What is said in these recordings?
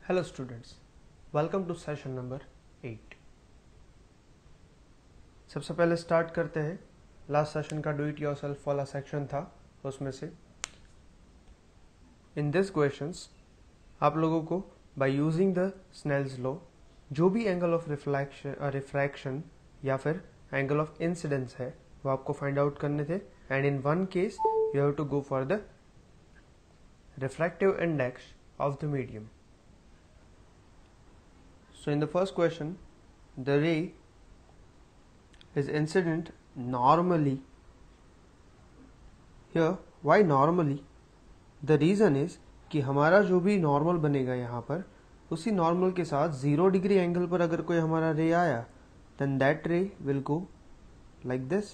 Hello students, welcome to session number 8। सबसे पहले start करते हैं। लास्ट सेशन का डू इट योरसेल्फ वाला सेक्शन था, उसमें से इन दिस क्वेश्चंस आप लोगों को by using the Snell's law जो भी एंगल ऑफ रिफ्रैक्शन या फिर एंगल ऑफ इंसिडेंस है वो आपको फाइंड आउट करने थे। And in one case you have to go for the refractive index of the medium. So in the first question, the ray is incident normally. Here, why normally? The reason is कि हमारा जो भी normal बनेगा यहाँ पर उसी normal के साथ 0 डिग्री एंगल पर अगर कोई हमारा रे आया then that ray will go like this,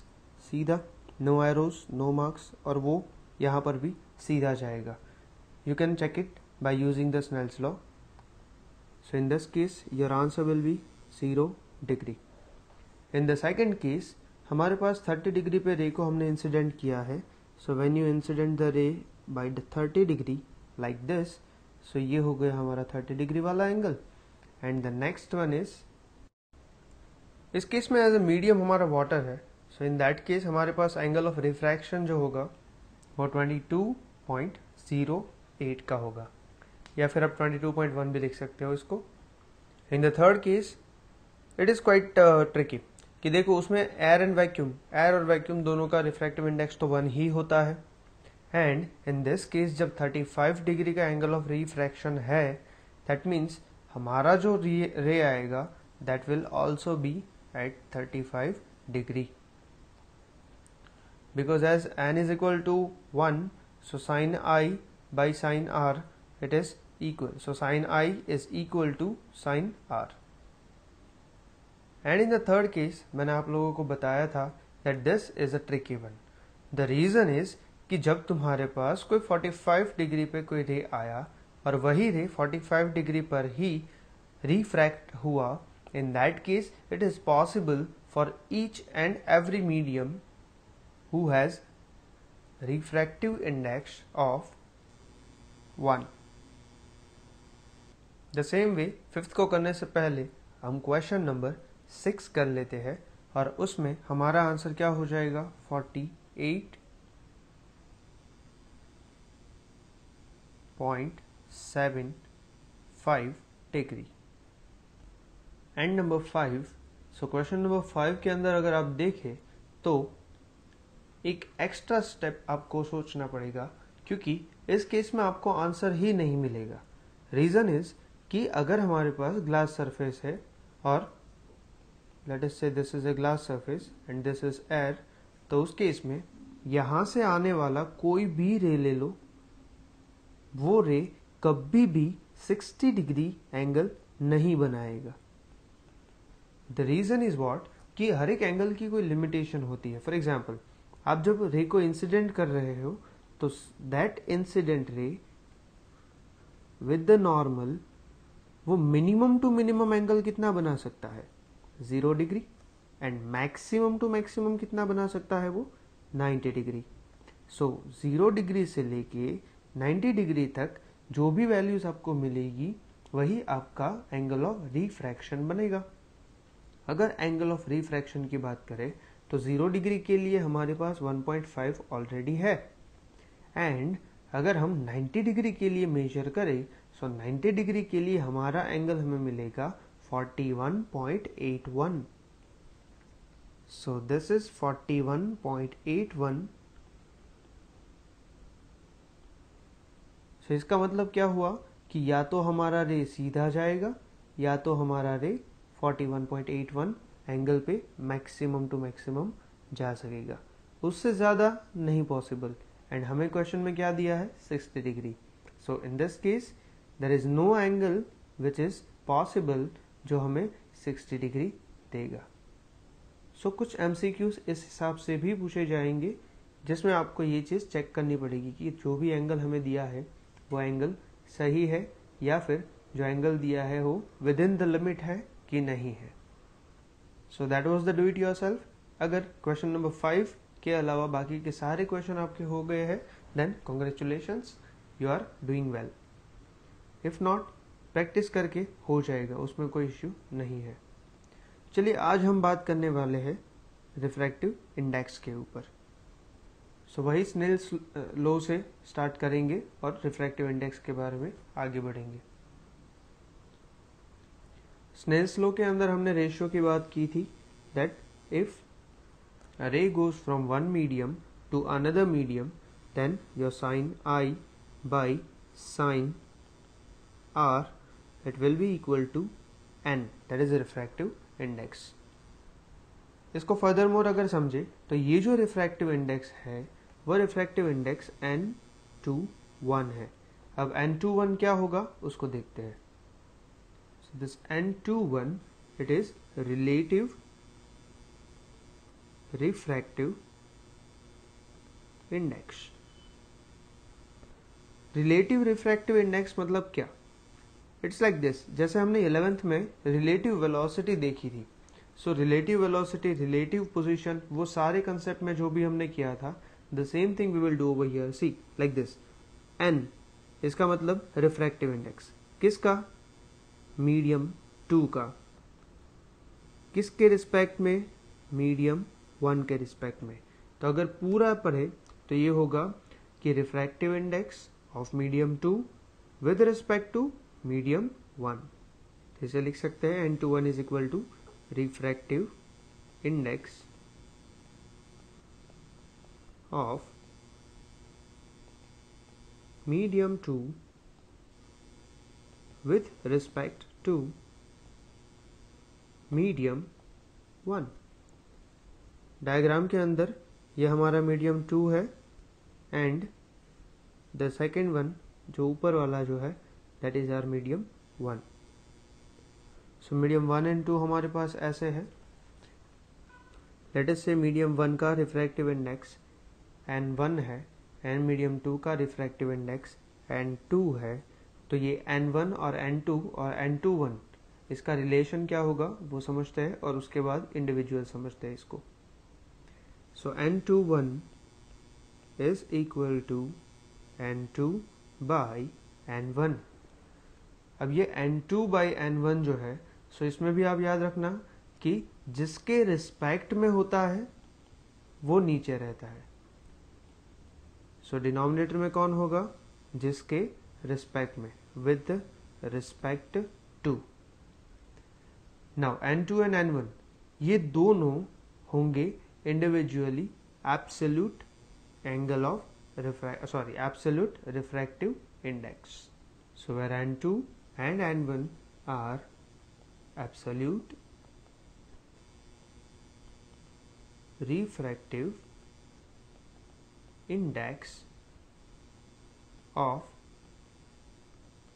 सीधा, no arrows, no marks, और वो यहाँ पर भी सीधा जाएगा। You can check it by using the Snell's law. So in this case your answer will be 0 degree. In the second case हमारे पास 30 degree पे रे को हमने इंसिडेंट किया है। So when you incident the ray by the 30 degree like this, so ये हो गया हमारा 30 डिग्री वाला angle. And the next one is, इस केस में एज ए मीडियम हमारा वाटर है। So in that case हमारे पास एंगल ऑफ रिफ्रैक्शन जो होगा वो 22.08 का होगा, या फिर आप 22.1 भी लिख सकते हो इसको। In the third case it is quite tricky कि देखो उसमें एयर और वैक्यूम दोनों का रिफ्रैक्टिव इंडेक्स तो 1 ही होता है। एंड इन दिस केस जब 35 डिग्री का एंगल ऑफ रिफ्रैक्शन है दैट मीन्स हमारा जो रे आएगा that will also be at 35 degree, because as n is equal to 1 so sine i by sine r it is equal, so sin I is equal to sin R. And in the third case मैंने आप लोगों को बताया था that this is a tricky one. The reason is कि जब तुम्हारे पास कोई 45 डिग्री पे कोई रे आया और वही रे 45 डिग्री पर ही रिफ्रैक्ट हुआ, in that case it is possible for each and every medium who has refractive index of 1. The same way fifth को करने से पहले हम क्वेश्चन नंबर 6 कर लेते हैं और उसमें हमारा आंसर क्या हो जाएगा 48.75 degree. And number 5, so question number 5 के अंदर अगर आप देखें तो एक एक्स्ट्रा स्टेप आपको सोचना पड़ेगा, क्योंकि इस केस में आपको आंसर ही नहीं मिलेगा। रीजन इज कि अगर हमारे पास ग्लास सरफेस है और लेट अस से this is a glass surface and this is air, तो उस केस में यहां से आने वाला कोई भी रे ले लो, वो रे कभी भी 60 डिग्री एंगल नहीं बनाएगा। द रीजन इज व्हाट कि हर एक एंगल की कोई लिमिटेशन होती है। फॉर एग्जाम्पल आप जब रे को इंसिडेंट कर रहे हो तो that incident ray with the normal वो मिनिमम टू मिनिमम एंगल कितना बना सकता है 0 degree, and maximum to maximum कितना बना सकता है वो 90 डिग्री। सो 0 डिग्री से लेके 90 डिग्री तक जो भी वैल्यूज आपको मिलेगी वही आपका एंगल ऑफ रिफ्रैक्शन बनेगा। अगर एंगल ऑफ रिफ्रैक्शन की बात करें तो 0 डिग्री के लिए हमारे पास 1.5 ऑलरेडी है, एंड अगर हम 90 डिग्री के लिए मेजर करें सो 90 डिग्री के लिए हमारा एंगल हमें मिलेगा 41.81। सो दिस इज 41.81। सो इसका मतलब क्या हुआ कि या तो हमारा रे सीधा जाएगा या तो हमारा रे 41.81 एंगल पे मैक्सिमम टू मैक्सिमम जा सकेगा, उससे ज़्यादा नहीं पॉसिबल। एंड हमें क्वेश्चन में क्या दिया है 60 degree. So in this case there is no angle which is possible जो हमें 60 डिग्री देगा। सो कुछ MCQs इस हिसाब से भी पूछे जाएंगे जिसमें आपको ये चीज़ चेक करनी पड़ेगी कि जो भी एंगल हमें दिया है वो एंगल सही है या फिर जो एंगल दिया है वो विद इन द लिमिट है कि नहीं है। So that was the do it yourself. अगर क्वेश्चन नंबर 5 के अलावा बाकी के सारे क्वेश्चन आपके हो गए हैं then congratulations, you are doing well. If not practice करके हो जाएगा, उसमें कोई इश्यू नहीं है। चलिए आज हम बात करने वाले हैं रिफ्रैक्टिव इंडेक्स के ऊपर। सो वही स्नेल्स लॉ से स्टार्ट करेंगे और रिफ्रैक्टिव इंडेक्स के बारे में आगे बढ़ेंगे। स्नेल्स लॉ के अंदर हमने रेशियो की बात की थी that if a ray goes from one medium to another medium then your sin I by sin R it will be equal to n, that is a refractive index। इसको further more अगर समझे तो ये जो refractive index है वो refractive index n21 है। अब n21 क्या होगा उसको देखते हैं। so this n21 it is relative refractive index. Relative refractive index मतलब क्या? इट्स लाइक दिस, जैसे हमने 11th में रिलेटिव वेलोसिटी देखी थी। So relative velocity, relative position, वो सारे कंसेप्ट में जो भी हमने किया था the same thing we will do over here. See like this, an इसका मतलब रिफ्रैक्टिव इंडेक्स किसका? मीडियम 2 का। किसके रिस्पेक्ट में? मीडियम 1 के रिस्पेक्ट में। तो अगर पूरा पढ़े तो ये होगा कि refractive index of medium 2 with respect to medium 1। इसे लिख सकते हैं n21 is equal to refractive index of medium 2 with respect to medium 1। Diagram के अंदर ये हमारा मीडियम 2 है एंड द सेकेंड वन जो ऊपर वाला जो है that is our medium 1। So medium 1 and 2 हमारे पास ऐसे है। लेट अस से मीडियम 1 का रिफ्रैक्टिव इंडेक्स n1 है एंड मीडियम 2 का रिफ्रैक्टिव इंडेक्स n2 है। तो ये n1 और n2 और n21 इसका रिलेशन क्या होगा वो समझते हैं और उसके बाद इंडिविजुअल समझते हैं इसको। So n21 is equal to n2 by n1। अब ये n2 by n1 जो है सो इसमें भी आप याद रखना कि जिसके रिस्पेक्ट में होता है वो नीचे रहता है। सो डिनोमिनेटर में कौन होगा? जिसके रिस्पेक्ट में, with respect to. Now n2 and n1 ये दोनों होंगे individually absolute angle of absolute refractive index। So where n2 and n1 are absolute refractive index of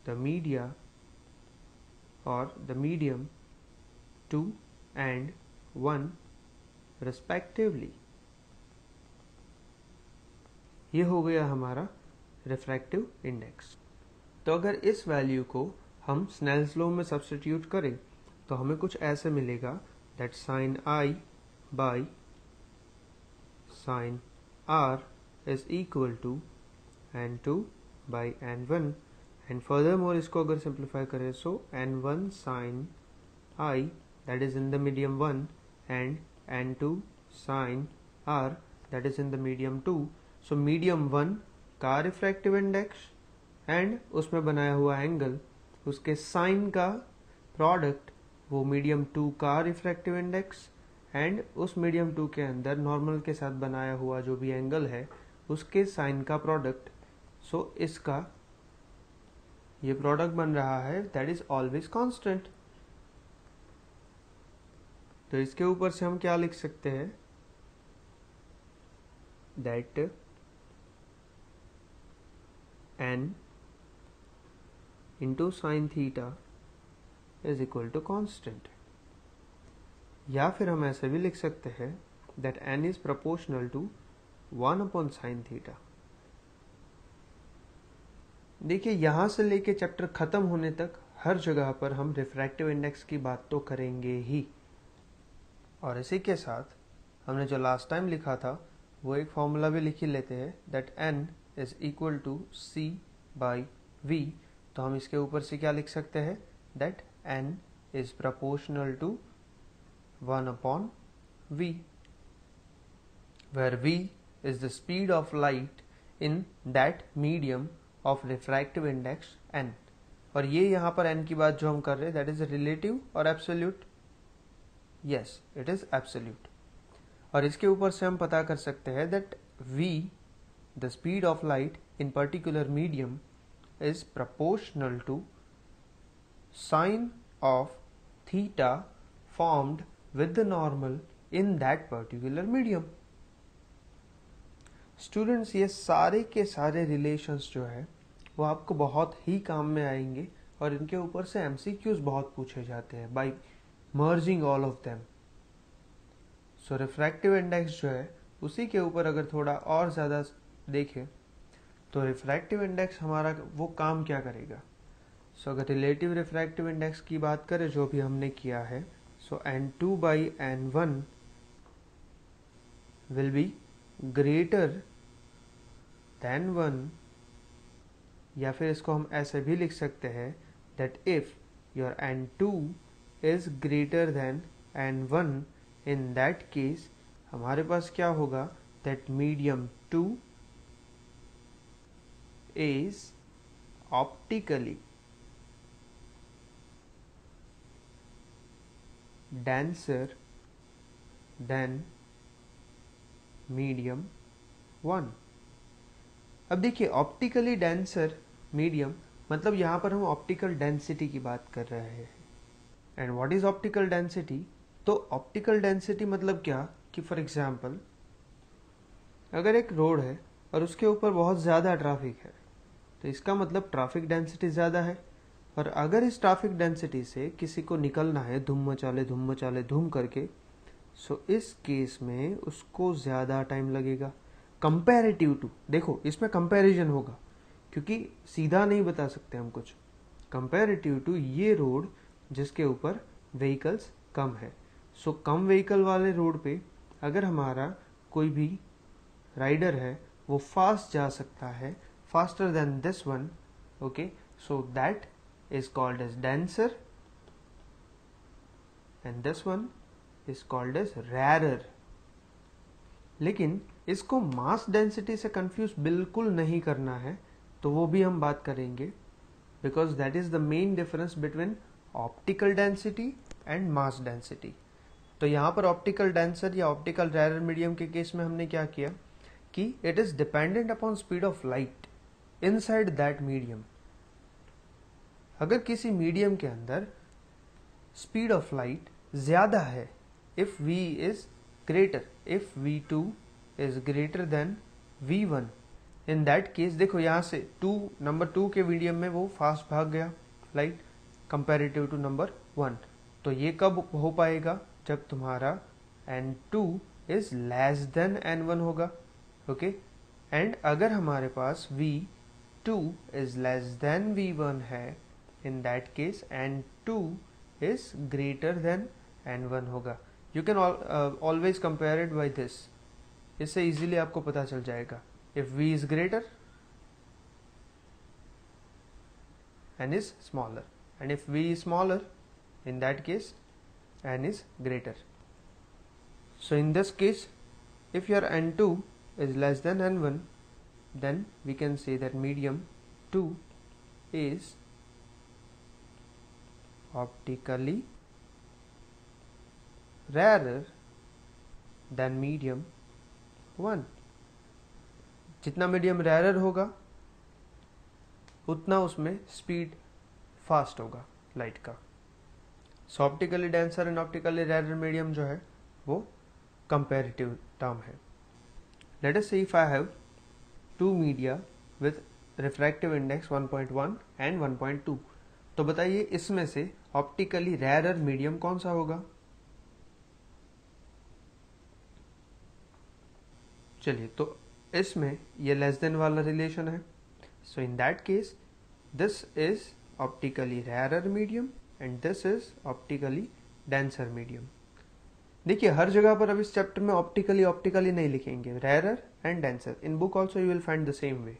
the media or the medium 2 and 1 respectively. ये हो गया हमारा refractive index. तो अगर इस वैल्यू को हम स्नेल्स लॉ में सब्स्टिट्यूट करें तो हमें कुछ ऐसे मिलेगा that sine i by sine r is equal to n2 by n1 and furthermore इसको अगर सिंप्लीफाई करें so n1 sine i that is in the medium 1 and n2 sin r that is in the medium 2। so medium 1 का refractive index and उसमें बनाया हुआ angle उसके sign का product वो मीडियम 2 का रिफ्रैक्टिव इंडेक्स एंड उस मीडियम 2 के अंदर नॉर्मल के साथ बनाया हुआ जो भी एंगल है उसके साइन का प्रोडक्ट। सो इसका ये प्रोडक्ट बन रहा है दैट इज ऑलवेज कांस्टेंट। तो इसके ऊपर से हम क्या लिख सकते हैं, that n into sine theta is equal to constant, या फिर हम ऐसे भी लिख सकते हैं that n is proportional to 1 upon sine theta. देखिए यहां से लेके चैप्टर खत्म होने तक हर जगह पर हम रिफ्रैक्टिव इंडेक्स की बात तो करेंगे ही, और इसी के साथ हमने जो लास्ट टाइम लिखा था वो एक फॉर्मूला भी लिख ही लेते हैं, that n is equal to c by v। तो हम इसके ऊपर से क्या लिख सकते हैं, that n is proportional to 1 upon v, where v is the speed of light in that medium of refractive index n। और ये यहाँ पर n की बात जो हम कर रहे हैं दैट इज रिलेटिव और absolute, yes it is absolute. और इसके ऊपर से हम पता कर सकते हैं that v the speed of light in particular medium is proportional to sine of theta formed with the normal in that particular medium। Students ये सारे के सारे रिलेशंस जो है वो आपको बहुत ही काम में आएंगे, और इनके ऊपर से एमसीक्यूज बहुत पूछे जाते हैं by merging all of them. So refractive index जो है उसी के ऊपर अगर थोड़ा और ज़्यादा देखें तो रिफ्रैक्टिव इंडेक्स हमारा वो काम क्या करेगा। सो अगर रिलेटिव रिफ्रैक्टिव इंडेक्स की बात करें जो भी हमने किया है, सो n2 by n1 will be greater than 1, या फिर इसको हम ऐसे भी लिख सकते हैं that if your n2 is greater than n1, in that case हमारे पास क्या होगा, that medium 2 is optically denser than medium 1। अब देखिए ऑप्टिकली डेंसर मीडियम मतलब यहाँ पर हम ऑप्टिकल डेंसिटी की बात कर रहे हैं। And what is optical density, तो ऑप्टिकल डेंसिटी मतलब क्या कि फॉर एग्जांपल अगर एक रोड है और उसके ऊपर बहुत ज़्यादा ट्रैफिक है तो इसका मतलब ट्रैफिक डेंसिटी ज़्यादा है, और अगर इस ट्रैफिक डेंसिटी से किसी को निकलना है धूम मचाले धूम करके, सो इस केस में उसको ज़्यादा टाइम लगेगा कंपैरेटिव टू, देखो इसमें कंपैरिजन होगा क्योंकि सीधा नहीं बता सकते हम कुछ, कंपैरेटिव टू ये रोड जिसके ऊपर व्हीकल्स कम है। सो कम व्हीकल वाले रोड पे अगर हमारा कोई भी राइडर है वो फास्ट जा सकता है, faster than this one, okay, so that is called as denser and this one is called as rarer। लेकिन इसको मास डेंसिटी से कंफ्यूज बिल्कुल नहीं करना है, तो वो भी हम बात करेंगे because that is the main difference between optical density and mass density. तो यहाँ पर ऑप्टिकल डेंसर या ऑप्टिकल रेयर मीडियम के केस में हमने क्या किया कि it is dependent upon speed of light inside that medium. अगर किसी मीडियम के अंदर स्पीड ऑफ लाइट ज्यादा है, if v is greater, if v2 is greater than v1, in that case देखो यहाँ से नंबर 2 के मीडियम में वो फास्ट भाग गया लाइट कंपैरेटिव टू नंबर 1। तो ये कब हो पाएगा, जब तुम्हारा n2 is less then n1 होगा, ओके। एंड अगर हमारे पास v2 is less than v1 है, in that case n2 is greater than n1 होगा। You can always compare it by this, इससे easily आपको पता चल जाएगा। If v is greater, n is smaller, and if v is smaller, in that case n is greater। So in this case, if your n2 is less than n1, then we can say that medium 2 is optically rarer than medium 1। जितना medium rare होगा उतना उसमें speed fast होगा light का। So optically denser and optically rare medium जो है वो comparative term है. Let us say if I have two media with refractive index 1.1 and 1.2, तो बताइए इसमें से ऑप्टिकली रेयर मीडियम कौन सा होगा. चलिए, तो इसमें ये लेस देन वाला रिलेशन है. So in that case this is optically rare medium and this is optically denser medium. देखिए हर जगह पर अब इस चैप्टर में ऑप्टिकली नहीं लिखेंगे, rare and denser. In book also you will find the same way.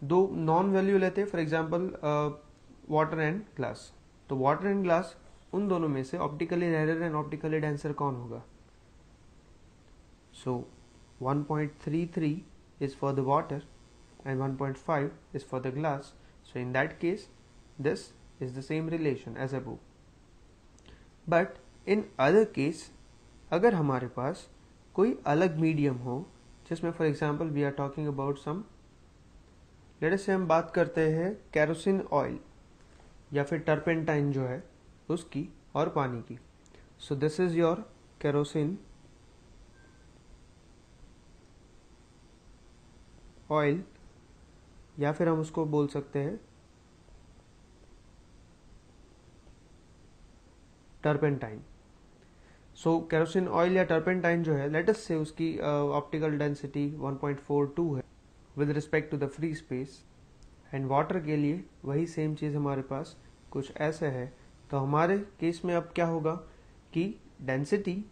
दो नॉन वैल्यू लेते हैं, for example water and glass. तो वाटर एंड ग्लास, उन दोनों में से optically rare and optically denser कौन होगा. सो 1.33 is for the water and 1.5 is for the glass. So in that case this is the same relation as above. But in other case, अगर हमारे पास कोई अलग मीडियम हो, जिसमें for example we are talking about some, let us say हम बात करते हैं केरोसिन ऑयल या फिर टर्पेंटाइन जो है उसकी और पानी की. सो this is your kerosene oil, या फिर हम उसको बोल सकते हैं टर्पेंटाइन. सो केरोसिन ऑयल या टर्पेंटाइन जो है, लेट अस से उसकी ऑप्टिकल डेंसिटी 1.42 है with respect to the free space, and water के लिए वही सेम चीज़ हमारे पास कुछ ऐसे है. तो हमारे केस में अब क्या होगा कि density,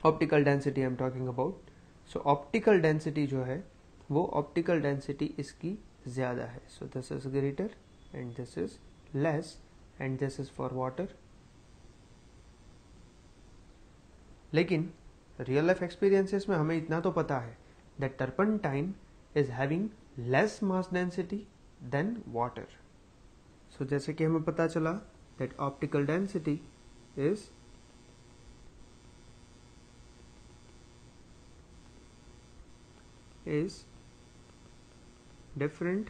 optical density I am talking about. So optical density जो है वो ऑप्टिकल डेंसिटी इसकी ज़्यादा है. So this is greater and this is less and this is for water. लेकिन रियल लाइफ एक्सपीरियंसेस में हमें इतना तो पता है that turpentine is having less mass density than water. So जैसे कि हमें पता चला that optical density is different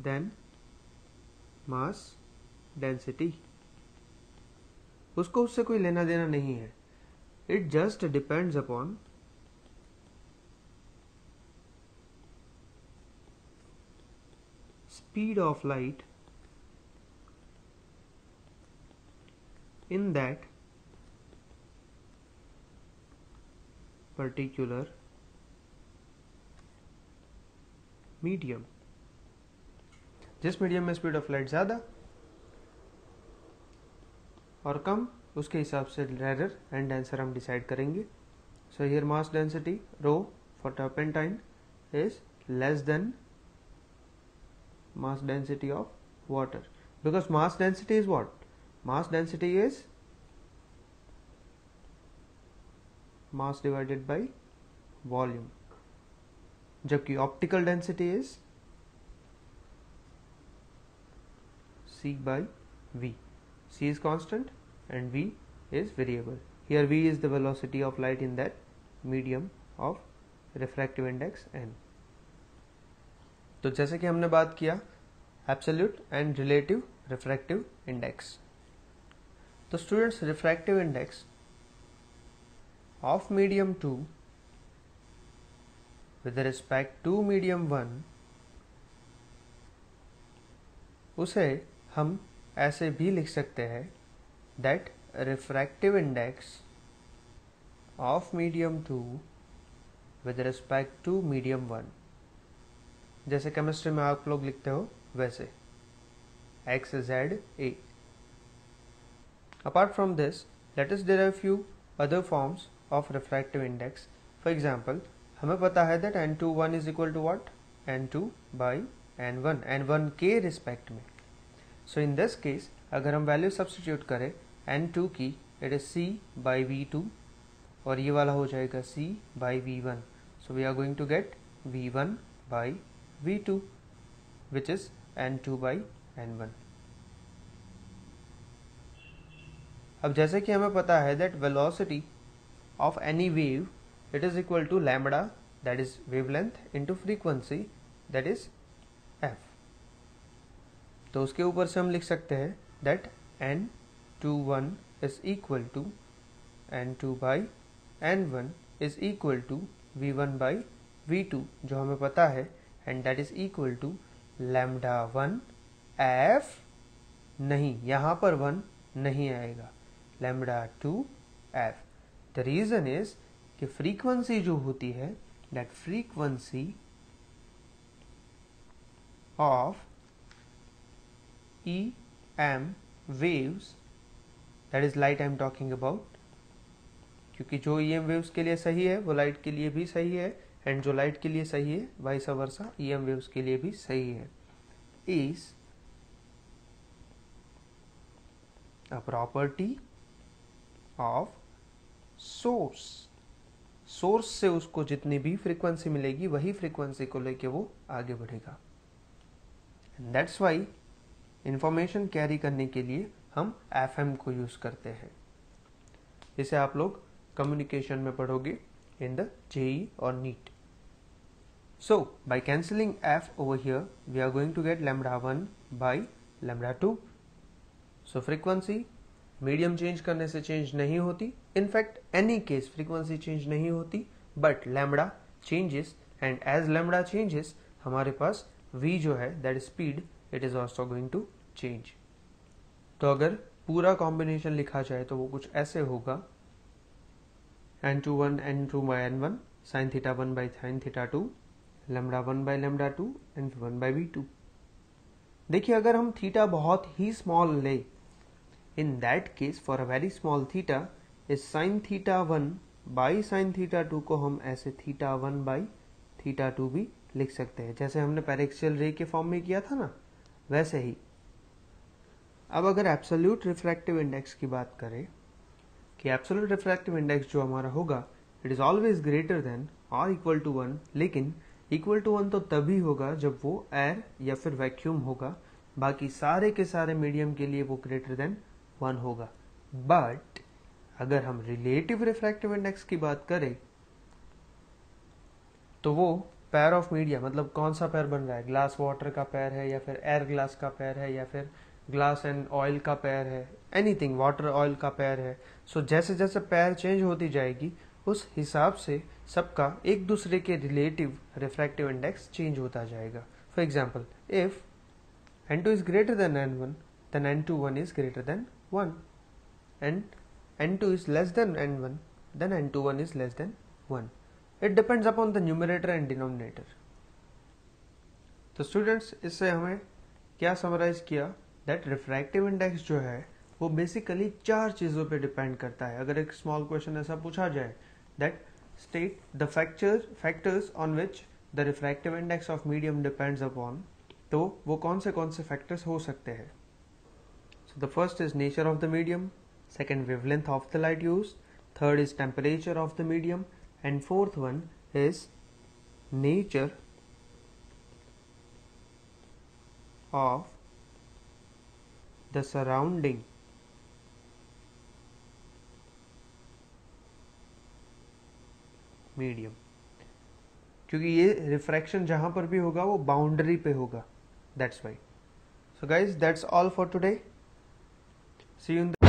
than mass density. उसको उससे कोई लेना देना नहीं है. It just depends upon speed of light in that particular medium. जिस मीडियम में स्पीड ऑफ लाइट ज़्यादा और कम, उसके हिसाब से रेयर एंड डेंसर हम डिसाइड करेंगे. So here mass density rho for turpentine is less than mass density of water, because mass density is what? Mass density is mass divided by volume, जबकि optical density is C by V. C is constant and V is variable. Here V is the velocity of light in that medium of refractive index n. तो जैसे कि हमने बात किया absolute and relative refractive index. तो students, refractive index of medium 2 with respect to medium 1, उसे हम ऐसे भी लिख सकते हैं that refractive index of medium 2 with respect to medium 1, जैसे केमिस्ट्री में आप लोग लिखते हो वैसे x z a. Apart from this, let us derive few other forms of refractive index. For example, हमें पता है that n21 is equal to what? n2 by n1, n1 के रिस्पेक्ट में. सो इन दिस केस अगर हम value substitute करें n2 की, it is c by v2 और ये वाला हो जाएगा c by v1. So we are going to get v1 by v2 which is n2 by n1. अब जैसे कि हमें पता है that velocity of any wave, it is equal to lambda, that is wavelength, into frequency, that is f. तो उसके ऊपर से हम लिख सकते हैं that n21 is equal to n2 by n1 is equal to v1 by v2 जो हमें पता है, and that is equal to lambda 1 f, नहीं यहाँ पर 1 नहीं आएगा, lambda 2 f. The reason is कि frequency जो होती है, that frequency of EM waves, that is light I am talking about, क्योंकि जो EM waves के लिए सही है वो लाइट के लिए भी सही है, एंड जो लाइट के लिए सही है वाइस वर्सा EM waves के लिए भी सही है, is a property of source. Source से उसको जितनी भी फ्रीक्वेंसी मिलेगी वही फ्रीक्वेंसी को लेके वो आगे बढ़ेगा. And that's why information carry करने के लिए हम FM को यूज करते हैं. इसे आप लोग कम्युनिकेशन में पढ़ोगे इन द JEE और NEET. So by cancelling F over here we are going to get lambda 1 by lambda 2. सो फ्रीक्वेंसी मीडियम चेंज करने से चेंज नहीं होती, in fact any case frequency change नहीं होती, but lambda changes, and as lambda changes हमारे पास v जो है that speed it is also going to change. तो अगर पूरा कॉम्बिनेशन लिखा जाए तो वो कुछ ऐसे होगा n21 n2 by n1 sin theta 1 by sin theta 2 lambda 1 by lambda 2 and v1 by v2. देखिए अगर हम थीटा बहुत ही स्मॉल ले, in that case for a very small theta is sin theta 1 by sin theta 2 को हम ऐसे theta 1 by theta 2 भी लिख सकते हैं, जैसे हमने पैरेक्सियल रे के फॉर्म में किया था ना, वैसे ही. अब अगर एब्सोल्यूट रिफ्रैक्टिव इंडेक्स की बात करें कि एब्सोल्यूट रिफ्रैक्टिव इंडेक्स जो हमारा होगा it is always greater than और इक्वल टू 1, लेकिन इक्वल टू 1 तो तभी होगा जब वो एयर या फिर वैक्यूम होगा, बाकी सारे के सारे मीडियम के लिए वो ग्रेटर देन 1 होगा. बट अगर हम रिलेटिव रिफ्रैक्टिव इंडेक्स की बात करें तो वो पेयर ऑफ मीडिया, मतलब कौन सा पेयर बन रहा है, ग्लास वाटर का पेयर है या फिर एयर ग्लास का पेयर है या फिर ग्लास एंड ऑयल का पेयर है, एनीथिंग वाटर ऑयल का पेयर है. सो जैसे जैसे पेयर चेंज होती जाएगी उस हिसाब से सबका एक दूसरे के रिलेटिव रिफ्रैक्टिव इंडेक्स चेंज होता जाएगा. For example if n2 is greater than n1 then n21 is greater than 1, and n2 is less than n1 then n21 is less than 1. It depends upon the numerator and denominator. तो students इससे हमें क्या summarise किया, that refractive index जो है वो basically 4 चीज़ों पे डिपेंड करता है. अगर एक स्मॉल क्वेश्चन ऐसा पूछा जाए that state the factors on which the refractive index of medium depends upon, तो वो कौन से फैक्टर्स हो सकते हैं. So the first is nature of the medium, second wavelength of the light used, third is temperature of the medium, and fourth one is nature of the surrounding medium. क्योंकि ये refraction जहां पर भी होगा वो बाउंड्री पे होगा, that's why. So guys, that's all for today. See you in the